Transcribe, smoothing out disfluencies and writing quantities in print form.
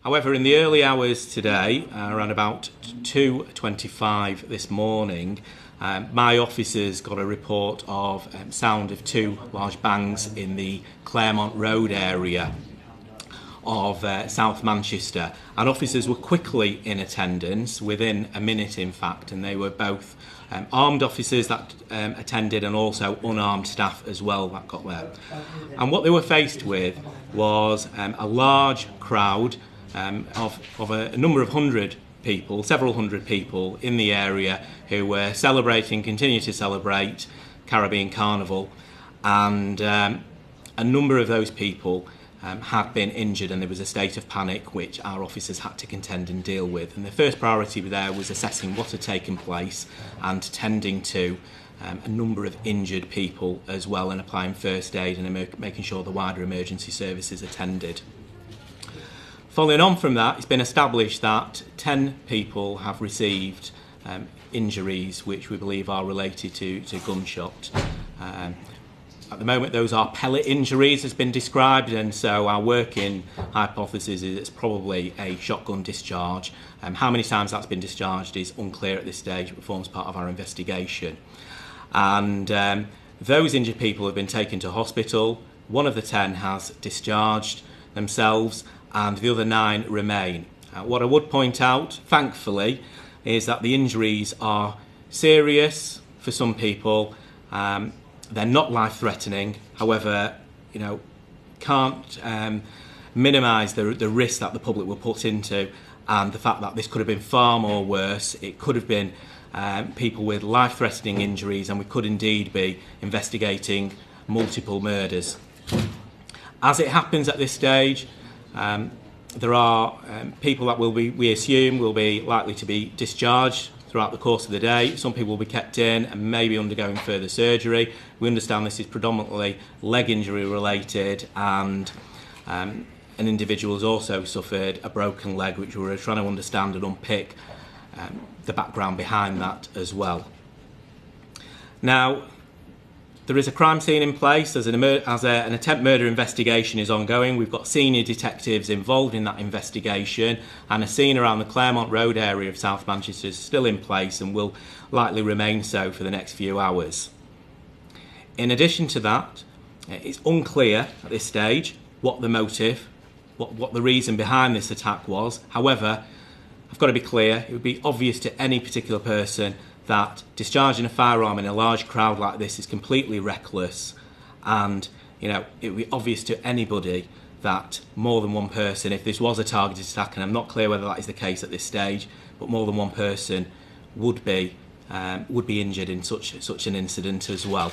However, in the early hours today, around about 2:25 this morning, my officers got a report of sound of two large bangs in the Claremont Road area of South Manchester, and officers were quickly in attendance, within a minute in fact, and they were both armed officers that attended and also unarmed staff as well that got there. And what they were faced with was a large crowd of a number of hundred people, several hundred people in the area who were celebrating, continue to celebrate Caribbean Carnival, and a number of those people had been injured, and there was a state of panic which our officers had to contend and deal with. And the first priority there was assessing what had taken place and tending to a number of injured people as well, and applying first aid and making sure the wider emergency services attended. Following on from that, it's been established that 10 people have received injuries which we believe are related to gunshot. At the moment, those are pellet injuries, has been described, and so our working hypothesis is it's probably a shotgun discharge. How many times that's been discharged is unclear at this stage, but forms part of our investigation. And those injured people have been taken to hospital. One of the 10 has discharged themselves, and the other 9 remain. What I would point out, thankfully, is that the injuries are serious for some people. They're not life-threatening. However, can't minimise the risk that the public were put into, and the fact that this could have been far more worse. It could have been people with life-threatening injuries, and we could indeed be investigating multiple murders. As it happens at this stage, there are people that we assume will be likely to be discharged throughout the course of the day. Some people will be kept in and maybe undergoing further surgery. We understand this is predominantly leg injury related, and an individual has also suffered a broken leg, which we're trying to understand and unpick the background behind that as well. Now, there is a crime scene in place as an attempt murder investigation is ongoing. We've got senior detectives involved in that investigation, and a scene around the Claremont Road area of South Manchester is still in place and will likely remain so for the next few hours. In addition to that, it's unclear at this stage what the motive, what the reason behind this attack was. However, I've got to be clear, it would be obvious to any particular person that discharging a firearm in a large crowd like this is completely reckless, and it would be obvious to anybody that more than one person, if this was a targeted attack, and I'm not clear whether that is the case at this stage, but more than one person would be injured in such an incident as well.